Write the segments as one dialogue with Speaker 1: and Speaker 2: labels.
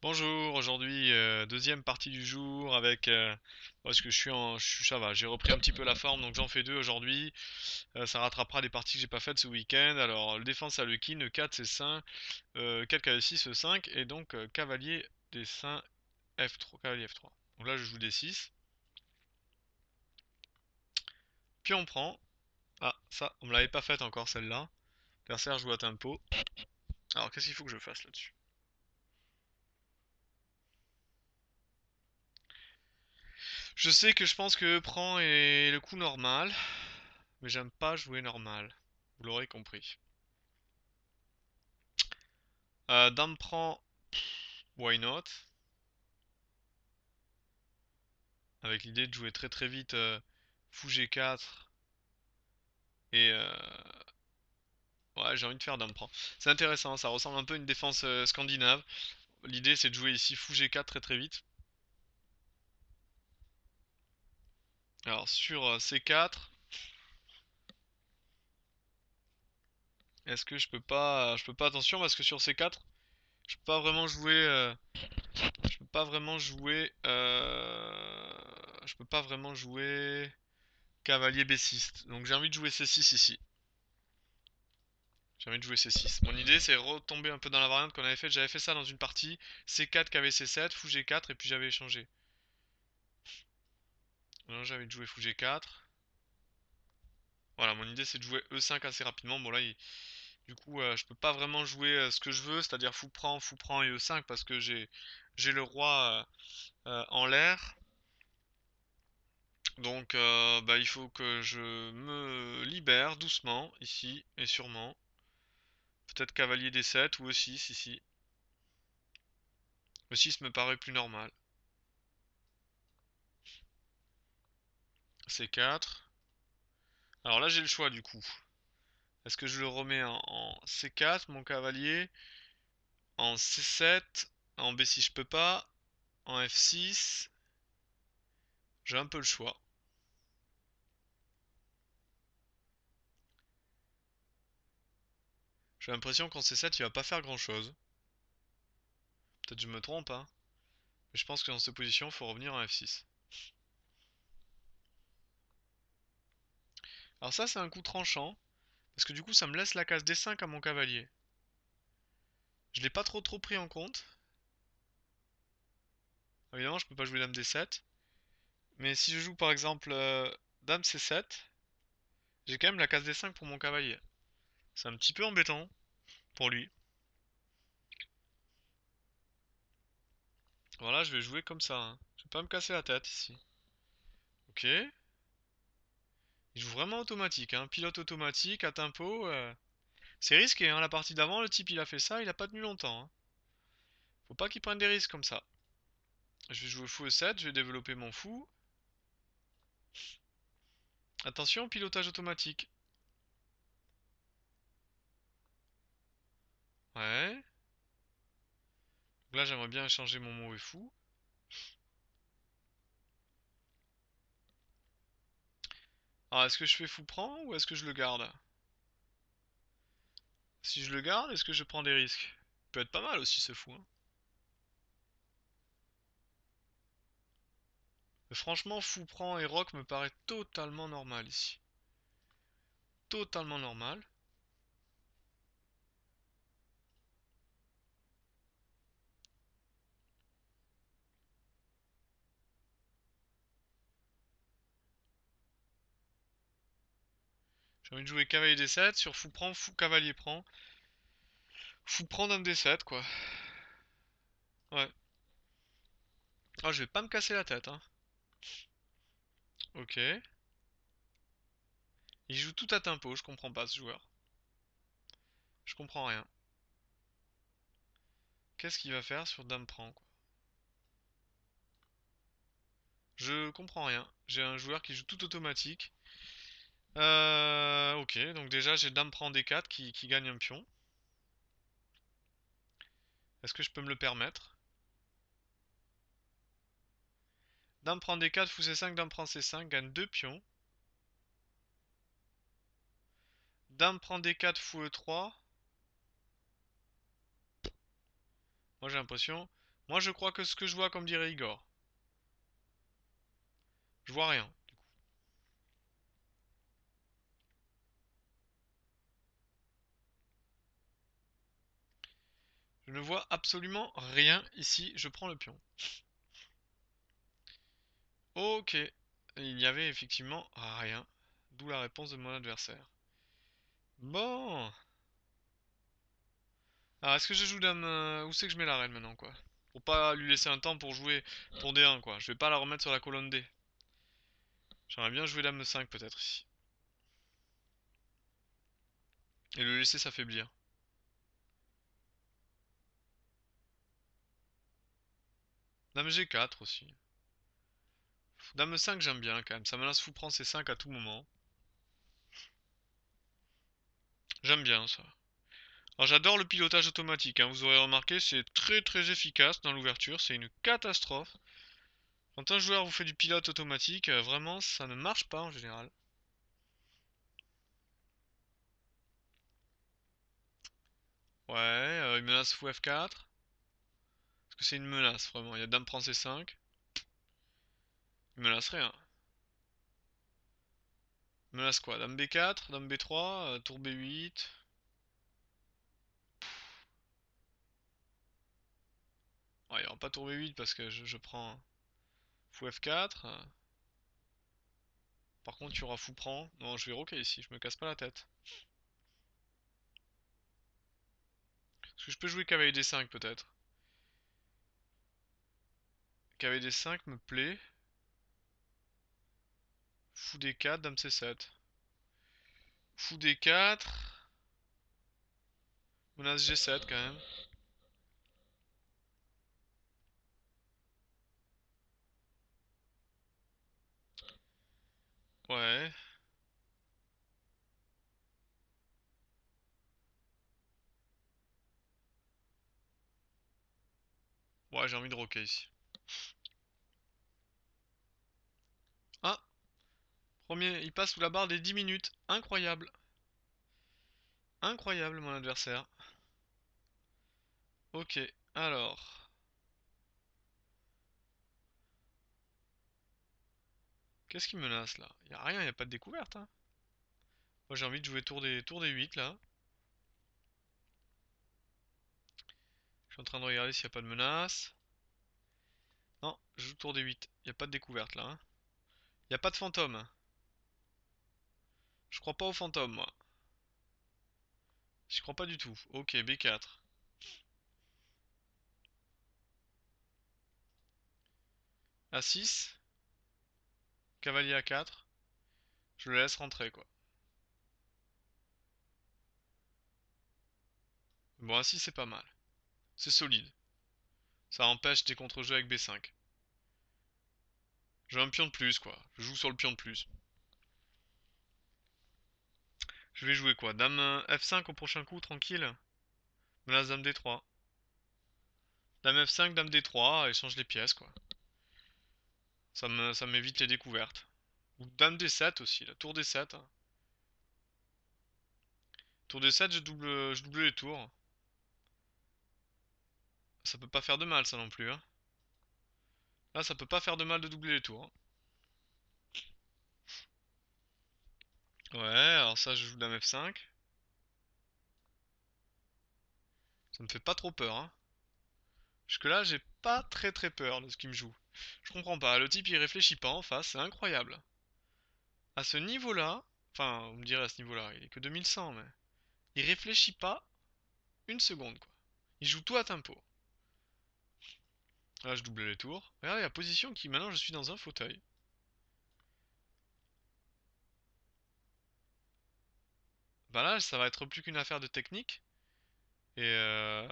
Speaker 1: Bonjour, aujourd'hui deuxième partie du jour avec parce que ça va, j'ai repris un petit peu la forme donc j'en fais deux aujourd'hui. Ça rattrapera les parties que j'ai pas faites ce week-end. Alors le défense à le king, le 4 c'est 5, 4 cavalier 6 5 et donc cavalier des 5 F3, cavalier F3. Donc là je joue des 6, puis on prend. Ah ça, on me l'avait pas faite encore celle-là. L'adversaire joue à tempo. Alors qu'est-ce qu'il faut que je fasse là-dessus? Je sais que je pense que prend est le coup normal, mais j'aime pas jouer normal. Vous l'aurez compris. Dame prend, why not? Avec l'idée de jouer très très vite fou G4 et ouais, j'ai envie de faire dame prend. C'est intéressant, ça ressemble un peu à une défense scandinave. L'idée c'est de jouer ici fou G4 très très vite. Alors sur C4, est-ce que je peux pas attention parce que sur C4, je peux pas vraiment jouer je peux pas vraiment jouer je peux pas vraiment jouer cavalier B6. Donc j'ai envie de jouer C6 ici. J'ai envie de jouer C6. Mon idée c'est retomber un peu dans la variante qu'on avait faite. J'avais fait ça dans une partie. C4 KV C7, fou G4 et puis j'avais échangé. Maintenant j'ai envie de jouer fou G4. Voilà, mon idée c'est de jouer E5 assez rapidement. Bon là, du coup, je peux pas vraiment jouer ce que je veux, c'est-à-dire fou prend et E5 parce que j'ai le roi en l'air. Donc bah, il faut que je me libère doucement ici et sûrement. Peut-être cavalier D7 ou E6 ici. E6 me paraît plus normal. C4. Alors là j'ai le choix du coup. Est-ce que je le remets en C4 mon cavalier? En C7? En B6 je peux pas. En F6? J'ai un peu le choix. J'ai l'impression qu'en C7 il va pas faire grand chose. Peut-être je me trompe hein. Mais je pense que dans cette position il faut revenir en F6. Alors ça c'est un coup tranchant. Parce que du coup ça me laisse la case D5 à mon cavalier. Je l'ai pas trop pris en compte. Évidemment je peux pas jouer dame D7. Mais si je joue par exemple dame C7, j'ai quand même la case D5 pour mon cavalier. C'est un petit peu embêtant pour lui. Voilà, je vais jouer comme ça, hein. Je vais pas me casser la tête ici. Ok. Il joue vraiment automatique, hein. Pilote automatique, à tempo. C'est risqué, hein. La partie d'avant, le type il a fait ça, il a pas tenu longtemps, hein. Faut pas qu'il prenne des risques comme ça. Je vais jouer fou E7, je vais développer mon fou. Attention, pilotage automatique. Ouais. Donc là, j'aimerais bien échanger mon mauvais fou. Alors, est-ce que je fais fou prend ou est-ce que je le garde? Si je le garde, est-ce que je prends des risques? Peut être pas mal aussi ce fou, hein. Mais franchement, fou prend et rock me paraît totalement normal ici. Totalement normal. J'ai envie de jouer cavalier D7 sur fou prend, fou cavalier prend. Fou prend dame D7 quoi. Ouais. Ah, je vais pas me casser la tête, hein. Ok. Il joue tout à tempo, je comprends pas ce joueur. Je comprends rien. Qu'est-ce qu'il va faire sur dame prend quoi? Je comprends rien. J'ai un joueur qui joue tout automatique. Ok, donc déjà j'ai dame prend D4 qui gagne un pion. Est-ce que je peux me le permettre? Dame prend D4, fou C5, dame prend C5, gagne 2 pions. Dame prend D4, fou E3. Moi j'ai l'impression Moi, je crois que ce que je vois, comme dirait Igor, je vois rien. Je ne vois absolument rien ici. Je prends le pion. Ok. Il y avait effectivement rien. D'où la réponse de mon adversaire. Bon. Alors, est-ce que je joue dame... où c'est que je mets la reine maintenant, quoi? Pour pas lui laisser un temps pour jouer tour D1, quoi. Je vais pas la remettre sur la colonne D. J'aimerais bien jouer dame 5 peut-être ici. Et le laisser s'affaiblir. Dame G4 aussi. Dame 5 j'aime bien quand même. Sa menace fou prend C5 à tout moment. J'aime bien ça. Alors j'adore le pilotage automatique, hein. Vous aurez remarqué, c'est très très efficace dans l'ouverture. C'est une catastrophe. Quand un joueur vous fait du pilote automatique, vraiment ça ne marche pas en général. Ouais, une menace fou F4. Parce que c'est une menace vraiment. Il y a dame prend C5. Il menace rien. Menace quoi? Dame B4, dame B3, tour B8. Ouais, il n'y aura pas tour B8 parce que je prends fou F4. Par contre, il y aura fou prend. Non, je vais roquer ici, je me casse pas la tête. Est-ce que je peux jouer cavalier D5 peut-être? Cavalier D5 me plaît. Fou D4, dame C7. Fou D4. Menace G7 quand même. Ouais. Ouais, j'ai envie de roquer ici. Ah, premier, il passe sous la barre des 10 minutes. Incroyable. Incroyable mon adversaire. Ok, alors. Qu'est-ce qui menace là? Y a rien, y a pas de découverte, hein. Moi j'ai envie de jouer tour des 8 là. Je suis en train de regarder s'il y a pas de menace. Non, je joue tour des 8. Y a pas de découverte là, hein. Y a pas de fantôme. Je crois pas au fantôme moi. J'y crois pas du tout. Ok, B4. A6. Cavalier A4. Je le laisse rentrer quoi. Bon, A6 c'est pas mal. C'est solide. Ça empêche des contre-jeux avec B5. J'ai un pion de plus quoi. Je joue sur le pion de plus. Je vais jouer quoi? Dame F5 au prochain coup, tranquille. Menace dame D3. Dame F5, dame D3, échange les pièces quoi. Ça m'évite les découvertes. Ou dame D7 aussi, la tour D7, hein. Tour D7, je double les tours. Ça peut pas faire de mal ça non plus, hein. Là, ça peut pas faire de mal de doubler les tours, hein. Ouais, alors ça, je joue dame F5. Ça me fait pas trop peur, hein. Jusque là, j'ai pas très très peur de ce qu'il me joue. Je comprends pas, le type il réfléchit pas en face, c'est incroyable. À ce niveau-là, enfin, vous me direz à ce niveau-là, il est que 2100, mais il réfléchit pas une seconde, quoi. Il joue tout à tempo. Là, je double les tours. Regardez la position qui, maintenant, je suis dans un fauteuil. Bah là, ça va être plus qu'une affaire de technique. Et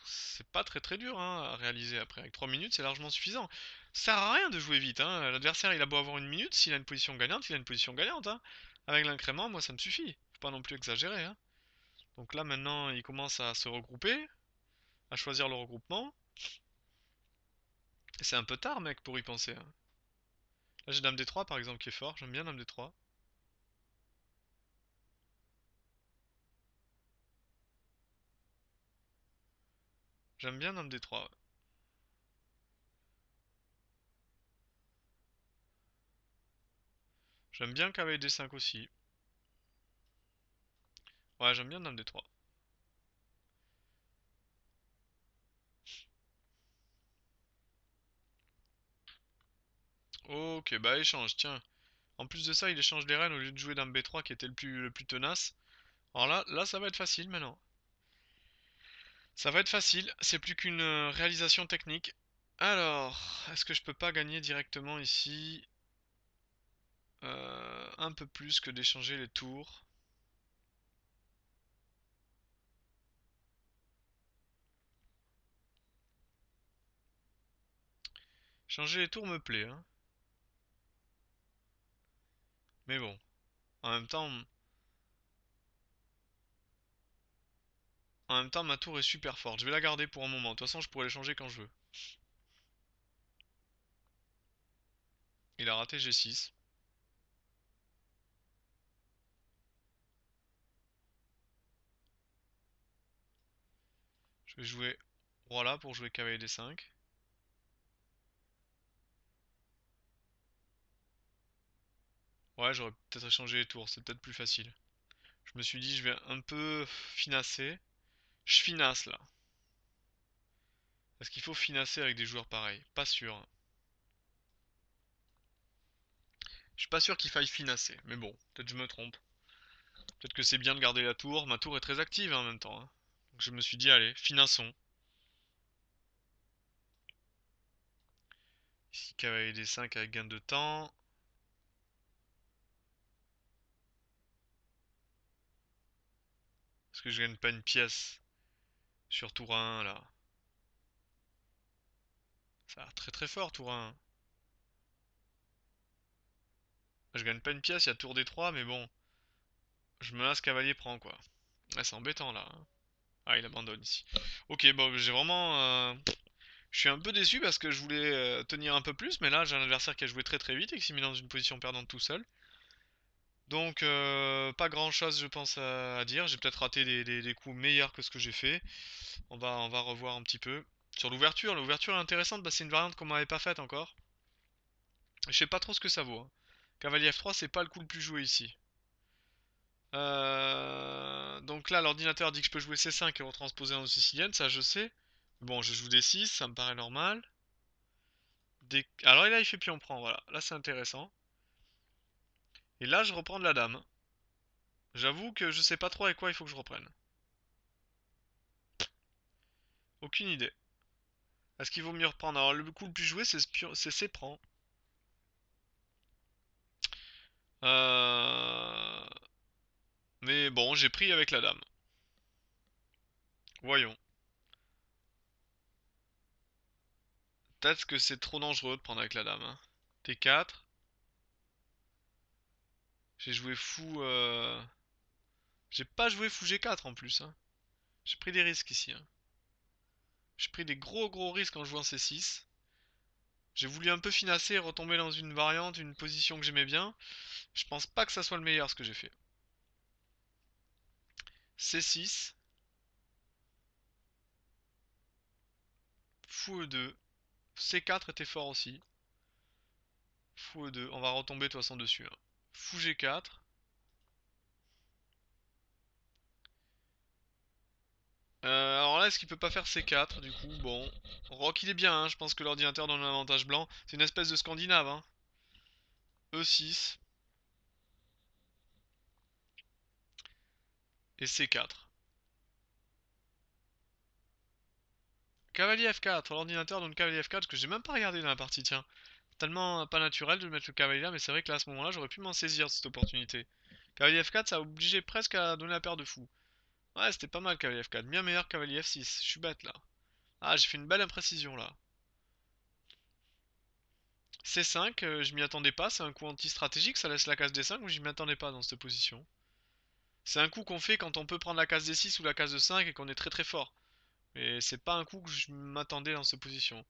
Speaker 1: c'est pas très très dur hein, à réaliser après. Avec 3 minutes, c'est largement suffisant. Ça sert à rien de jouer vite, hein. L'adversaire, il a beau avoir une minute, s'il a une position gagnante, il a une position gagnante, hein. Avec l'incrément, moi, ça me suffit. Faut pas non plus exagérer, hein. Donc là, maintenant, il commence à se regrouper, à choisir le regroupement. Et c'est un peu tard, mec, pour y penser, hein. Là, j'ai Dame D3, par exemple, qui est fort. J'aime bien Dame D3. J'aime bien Dame D3, ouais. J'aime bien cavalier D5 aussi. Ouais, j'aime bien dame D3. Ok, bah échange, tiens. En plus de ça, il échange les reines au lieu de jouer dame B3 qui était le plus tenace. Alors là, ça va être facile maintenant. Ça va être facile, c'est plus qu'une réalisation technique. Alors, est-ce que je peux pas gagner directement ici un peu plus que d'échanger les tours? Changer les tours me plaît, hein. Mais bon, en même temps, ma tour est super forte. Je vais la garder pour un moment. De toute façon, je pourrais l'échanger quand je veux. Il a raté G6. Je vais jouer roi là pour jouer cavalier D5. Ouais, j'aurais peut-être échangé les tours, c'est peut-être plus facile. Je me suis dit, je vais un peu finasser. Je finasse là. Est-ce qu'il faut finasser avec des joueurs pareils? Pas sûr, hein. Je suis pas sûr qu'il faille finasser, mais bon, peut-être je me trompe. Peut-être que c'est bien de garder la tour. Ma tour est très active hein, en même temps, hein. Donc je me suis dit, allez, finassons. Ici, cavalier D5 avec gain de temps. Est-ce que je gagne pas une pièce sur tour 1 là? Ça a l'air très très fort tour 1. Je gagne pas une pièce, il y a tour D3, mais bon. Je me lasse cavalier prend quoi. Ouais, c'est embêtant là, hein. Ah, il abandonne ici. Ok, bon, j'ai vraiment. Je suis un peu déçu parce que je voulais tenir un peu plus, mais là j'ai un adversaire qui a joué très très vite et qui s'est mis dans une position perdante tout seul. Donc pas grand chose je pense à dire. J'ai peut-être raté des coups meilleurs que ce que j'ai fait. On va revoir un petit peu. Sur l'ouverture, l'ouverture est intéressante, c'est une variante qu'on m'avait pas faite encore. Je sais pas trop ce que ça vaut, hein. Cavalier F3, c'est pas le coup le plus joué ici. Donc là, l'ordinateur dit que je peux jouer C5 et retransposer en sicilienne, ça je sais. Bon, je joue D6, ça me paraît normal. Alors là, il fait pion prend, voilà. Là, c'est intéressant. Et là, je reprends de la dame. J'avoue que je sais pas trop avec quoi il faut que je reprenne. Aucune idée. Est-ce qu'il vaut mieux reprendre? Alors, le coup le plus joué, c'est C prend. Euh... Mais bon, j'ai pris avec la dame. Voyons. Peut-être que c'est trop dangereux de prendre avec la dame, hein. T4. J'ai joué fou. J'ai pas joué fou G4 en plus, hein. J'ai pris des risques ici, hein. J'ai pris des gros gros risques en jouant C6. J'ai voulu un peu finasser et retomber dans une variante, une position que j'aimais bien. Je pense pas que ça soit le meilleur ce que j'ai fait. C6. Fou E2. C4 était fort aussi. Fou E2. On va retomber de toute façon dessus, hein. Fou G4. Alors là, est-ce qu'il peut pas faire C4 du coup? Bon. Rock il est bien, hein. Je pense que l'ordinateur donne un avantage blanc. C'est une espèce de scandinave, hein. E6 et C4. Cavalier F4. L'ordinateur donne cavalier F4 que j'ai même pas regardé dans la partie, tiens. Tellement pas naturel de mettre le cavalier là, mais c'est vrai que là à ce moment-là, j'aurais pu m'en saisir de cette opportunité. Cavalier F4, ça a obligé presque à donner la paire de fous. Ouais, c'était pas mal cavalier F4. Bien meilleur que cavalier F6. Je suis bête là. Ah, j'ai fait une belle imprécision là. C5, je m'y attendais pas. C'est un coup anti-stratégique. Ça laisse la case D5, mais je m'y attendais pas dans cette position. C'est un coup qu'on fait quand on peut prendre la case D6 ou la case D5 et qu'on est très très fort. Mais c'est pas un coup que je m'attendais dans cette position.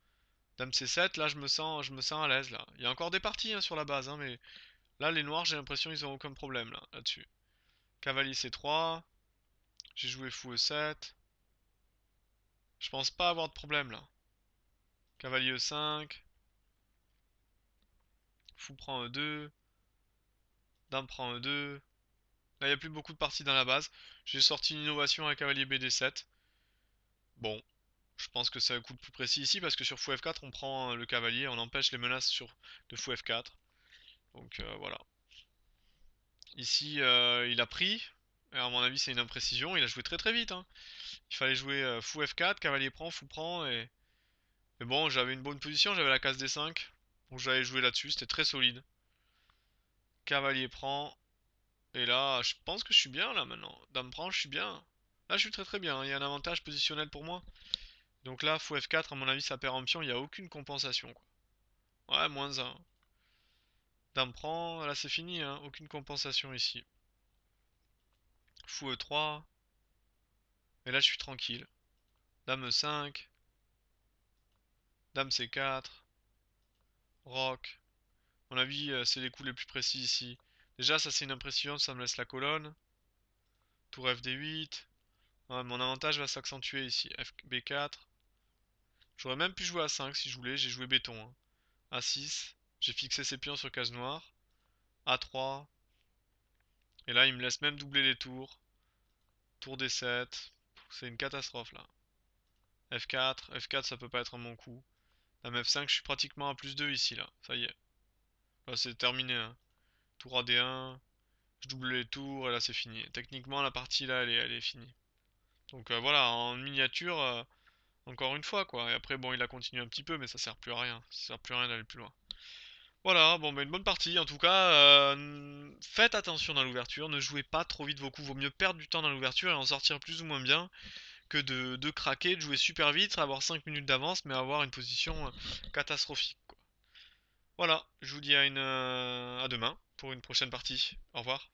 Speaker 1: Dame C7, là je me sens à l'aise là. Il y a encore des parties hein, sur la base, hein, mais là les noirs j'ai l'impression ils ont aucun problème là-dessus. Cavalier C3, j'ai joué fou E7. Je pense pas avoir de problème là. Cavalier E5, fou prend E2. Dame prend E2. Là, il n'y a plus beaucoup de parties dans la base. J'ai sorti une innovation à cavalier BD7. Bon, je pense que c'est un coup le plus précis ici parce que sur fou F4, on prend le cavalier, on empêche les menaces de fou F4. Donc voilà. Ici, il a pris. Et à mon avis, c'est une imprécision. Il a joué très très vite, hein. Il fallait jouer fou F4, cavalier prend, fou prend. Mais bon, j'avais une bonne position, j'avais la case D5. Donc j'avais joué là-dessus, c'était très solide. Cavalier prend. Et là, je pense que je suis bien là maintenant. Dame prend, je suis bien. Là, je suis très très bien, hein. Il y a un avantage positionnel pour moi. Donc là, fou F4, à mon avis, ça perd en pion. Il n'y a aucune compensation, quoi. Ouais, -1. Dame prend, là c'est fini, hein. Aucune compensation ici. Fou E3. Et là, je suis tranquille. Dame E5. Dame C4. Roc. À mon avis, c'est les coups les plus précis ici. Déjà, ça c'est une imprécision, ça me laisse la colonne. Tour FD8. Ouais, mon avantage va s'accentuer ici. B4. J'aurais même pu jouer A5 si je voulais, j'ai joué béton, hein. A6. J'ai fixé ses pions sur case noire. A3. Et là, il me laisse même doubler les tours. Tour D7. C'est une catastrophe là. F4. F4, ça peut pas être un bon coup. Dame F5, je suis pratiquement à +2 ici là. Ça y est. Là, c'est terminé, hein. Tour AD1. Je double les tours et là, c'est fini. Techniquement, la partie là, elle est finie. Donc voilà, en miniature, encore une fois quoi. Et après, bon, il a continué un petit peu, mais ça sert plus à rien. Ça sert plus à rien d'aller plus loin. Voilà, bon, bah une bonne partie. En tout cas, faites attention dans l'ouverture. Ne jouez pas trop vite vos coups. Vaut mieux perdre du temps dans l'ouverture et en sortir plus ou moins bien que de craquer, de jouer super vite, avoir 5 minutes d'avance, mais avoir une position catastrophique, quoi. Voilà, je vous dis à demain pour une prochaine partie. Au revoir.